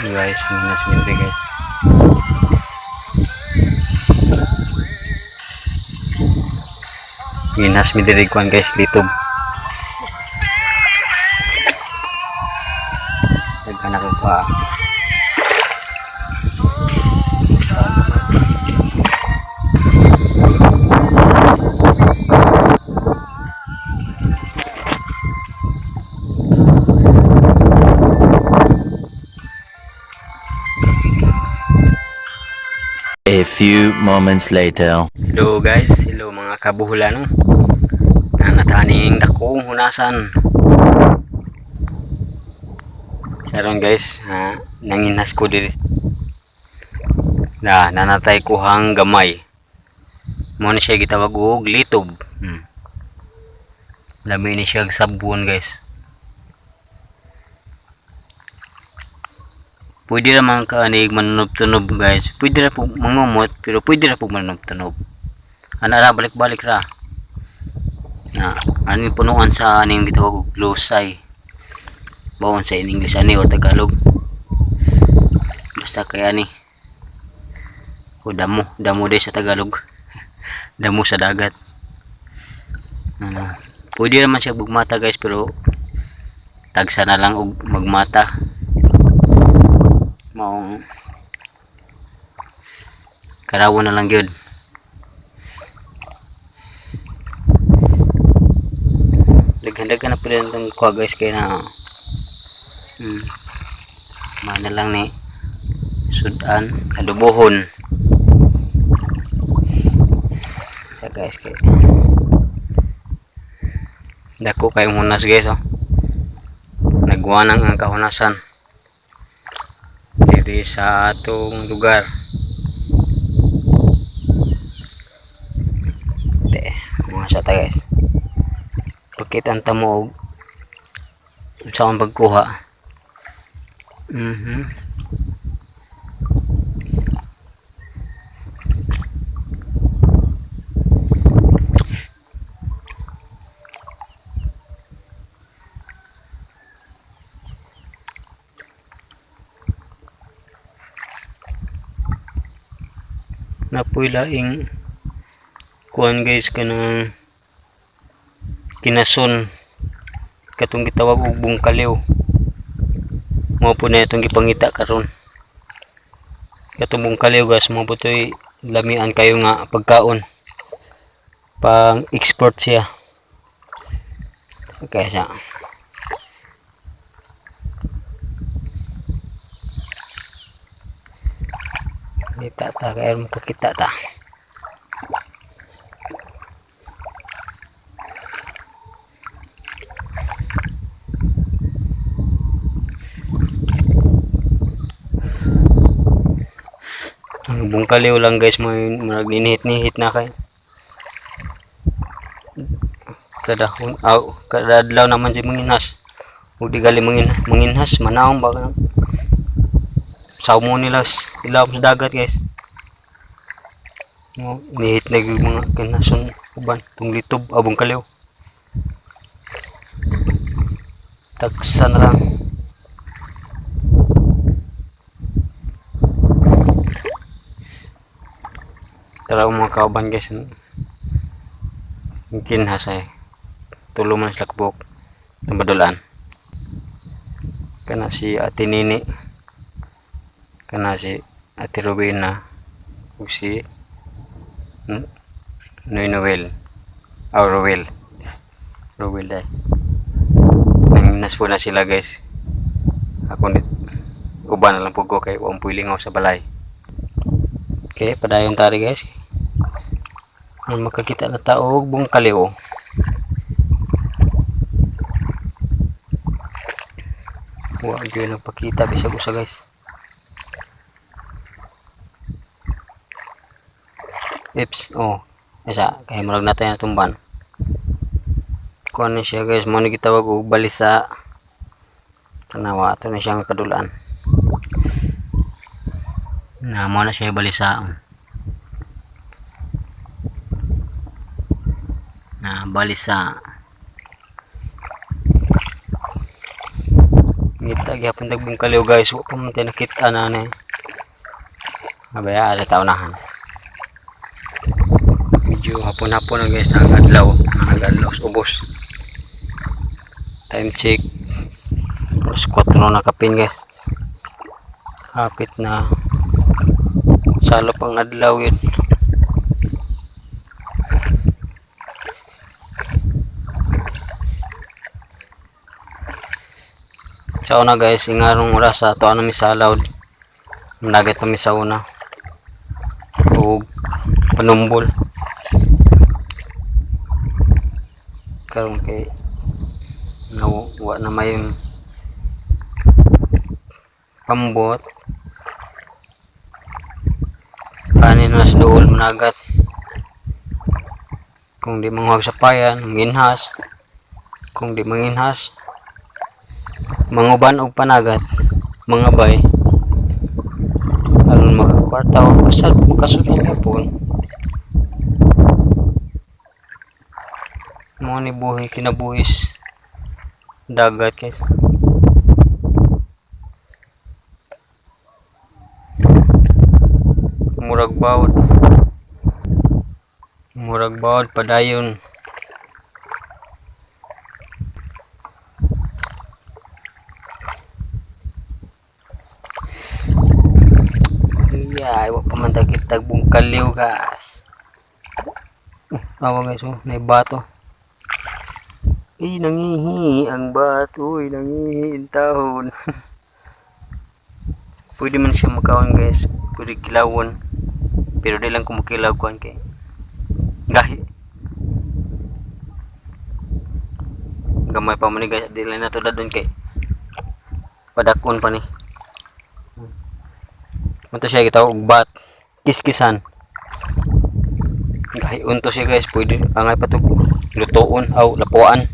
guys, minus minute guys. Minus minute kuan guys, litob. Nagkanak ko pa. A few moments later. Hello guys, hello mga kabuhulan. Nataning dakong hunasan. Saron guys, nanginas ko diri. Nanatay ko hang gamay. Mo ni siya gitawag og litob. Lami ni siya sabon guys. Pwede naman kaanig manunob-tunob guys. Pwede na po mangumot, pero pwede na po manunob-tunob. Ana balik-balik ra. Ano yung punuan sa aning gitawag og glosay. Bawon sa in English ani or Tagalog. Basta kay ani. O damo day sa Tagalog. Damo sa dagat. Pwede naman siya bugmata guys, pero tagsa na lang og magmata. Maong karawo na lang yun. Daghan-daghan na pala ng kuha guys, kaya na mana lang ni sudan adobohon sa guys, kaya dako kayong hunas guys. Nagwanang ang kahunasan diri sa atong lugar. Mga sata guys, pakitaan ta mo sa akong pagkuha. Napoy laing kuan guys kanang kinason katong gitawag og bungkaliw. Mao po na itong gipangita karon. Katong bungkaliw guys, mao po toy lamian kayo nga pagkaon. Pang export siya. Okay siya. Kita ta kaya makakita ta. Ang bungkaliw lang guys, ninihit na kay. Kada adlaw naman si manginhas. Ug di gali manginhas manawon ba ka. Samo nila ilaw sa dagat guys. Nihit na yung mga kinason uban itong litob abong kaliw. Tagsa na lang. Tara mga kauban guys, kinhas ay tulo man sila kabuk madulan. Kana si Ate Nini, kana si Ate Rowena, ug si Noel day. Nanginas po na sila guys. Ako uban na lang po ko kay wang puilingaw sa balay. Okay, padayon tari guys. Ang makakita na tao og bungkaliw. Wa gyud nagpakita bisag usa guys. Ips, isa kay murag natay na tumban. Kuan ni siya guys, mo ni gitawag og balisa. Tanawa ato na siyang kadulaan. Mo na siya balisa. Balisa. Ngita gyapon tagbong kaliw guys, wa pa man tayo nakita na ni. Abaya ada taunahan. Medyo hapon-hapon na guys ang adlaw, ubos. Time check. Alas 4 na kapin guys. Hapit na salop ang adlaw yun. Sa una guys, ingarong oras sa ito ano misalaw. Managit na sa una. O panumbol. Karon kay nawa na may pambot. Kanin na sa dool managat. Kung di manguhag sa payan, manginhas. Kung di manginhas, manguban og panagat, mga bay. Aron magkakwarta o makasudlan hapon. Mo ni buhi kinabuhis dagat guys. Murag bawd padayon. Yeah, iwa pa man tagbong kaliw guys. Awa guys, oh, may bato. Nangihi ang bato, nangihi ang tahon. Pwede man siya makaon guys, pwede kilawon. Pero di lang kumukilaw kuan kay gahi. Gamay pa man ni guys, di lang nato dadon kay padakon pa ni. Manto siya gitawag og bat, kiskisan. Gahi unto siya guys, pwede angay pa to lutoon aw lapuan.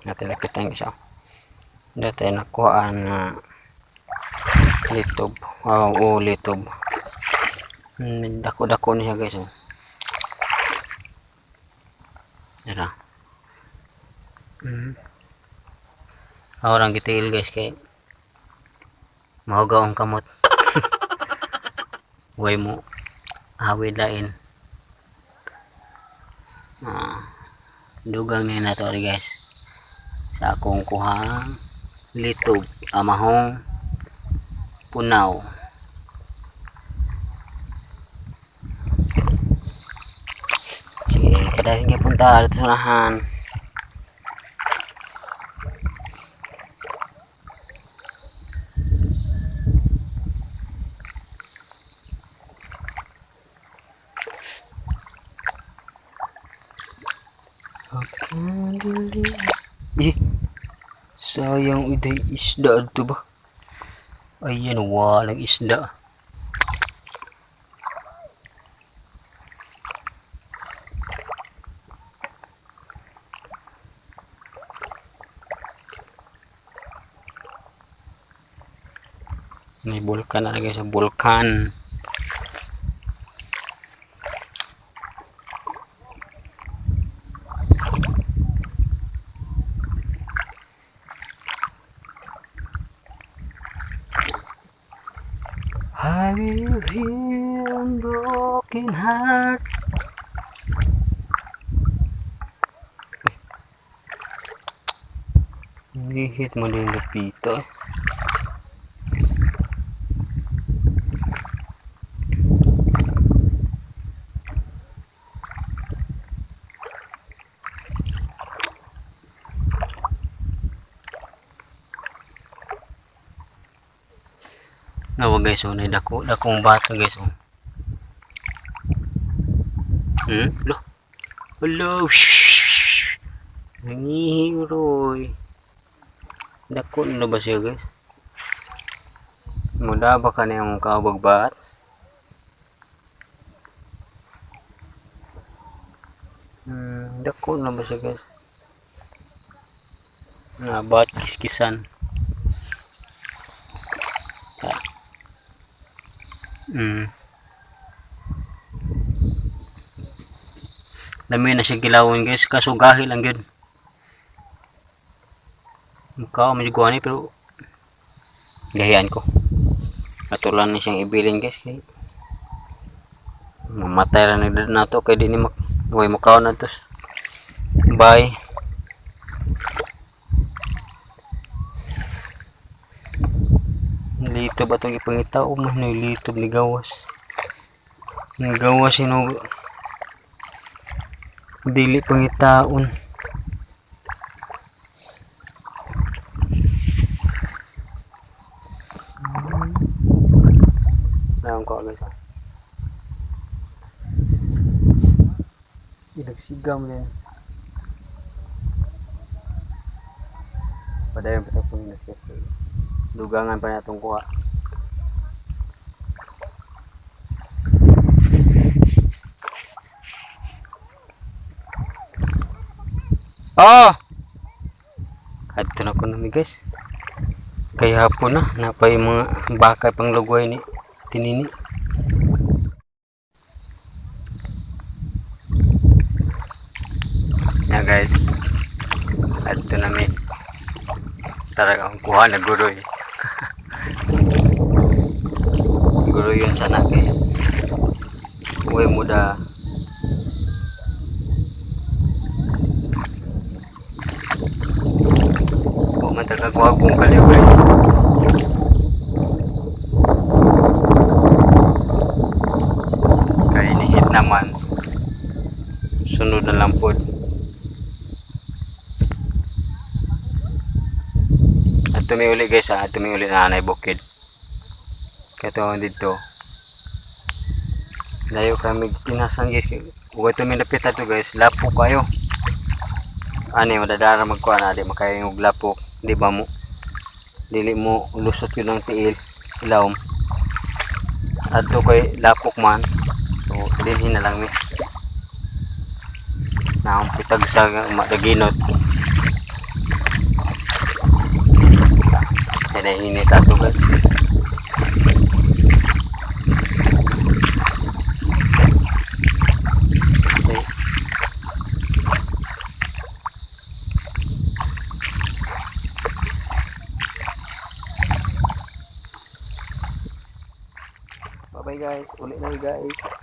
Natin nakita yung isa. Dati nakuha na litob. Litob. Dako-dako niya guys. Yan. Orang gitil guys kay mahugaw ang kamot. Way mo hawid lain. Dugang ni nato guys. Sa akong kuhang litob amahong punaw. Sige, kadahin kayo punta dito sa unahan. Sayang uday isda ito ba? Ayan, walang isda. May bulkan na guys, bulkan. I will heal a broken heart. Hit mo din Lupito. Nawa guys, oh, na dakong bata guys, oh. Lo. Hello. Shh. Nangihiroy. Dako na ba siya guys? Mula ba ka na yung kabagbat? Dako na ba siya guys? About kiskisan. Dami na siya gilawon guys, kaso gahi lang yun. Mukha medyo guwani pero gahian ko. Atulan na siyang ibilin guys. Kaya mamatay lang na to kaya di ni huwag mukha na to. Bye. Lito ba itong ipangita o man lito ni gawas. Ni gawas sino dili pangitaon. Naon ko guys. Ilagsigam din. Padayon pa itong nasket. Dugangan pa natong kuha. Oh! Adto na ko nami guys. Kaya hapon na napay mga baka pang lugway ni tinini. Ya guys. Adto nami. Tara ang kuha na guroy. Guroy yun sana kay uwi muda. Matagagwag kong kaliw guys. Kaya inihit naman. Sunod na lang po. At tumiuli guys ha. At tumiuli na Nanay Bukid. Kaya ito dito. Layo kami kinasan guys. Huwag ito minapit na ito guys. Lapok kayo. Ani madadara magkuha na. Di makayang lapok. Di ba mo? Dili mo lusot yun ng tiil. Ilawom. At ito kay lapok man. So, dinhin na lang mi. Nakampitag sa madaginot. Kaya nahinit ato guys. Okay. Bye bye guys. Ulit na guys.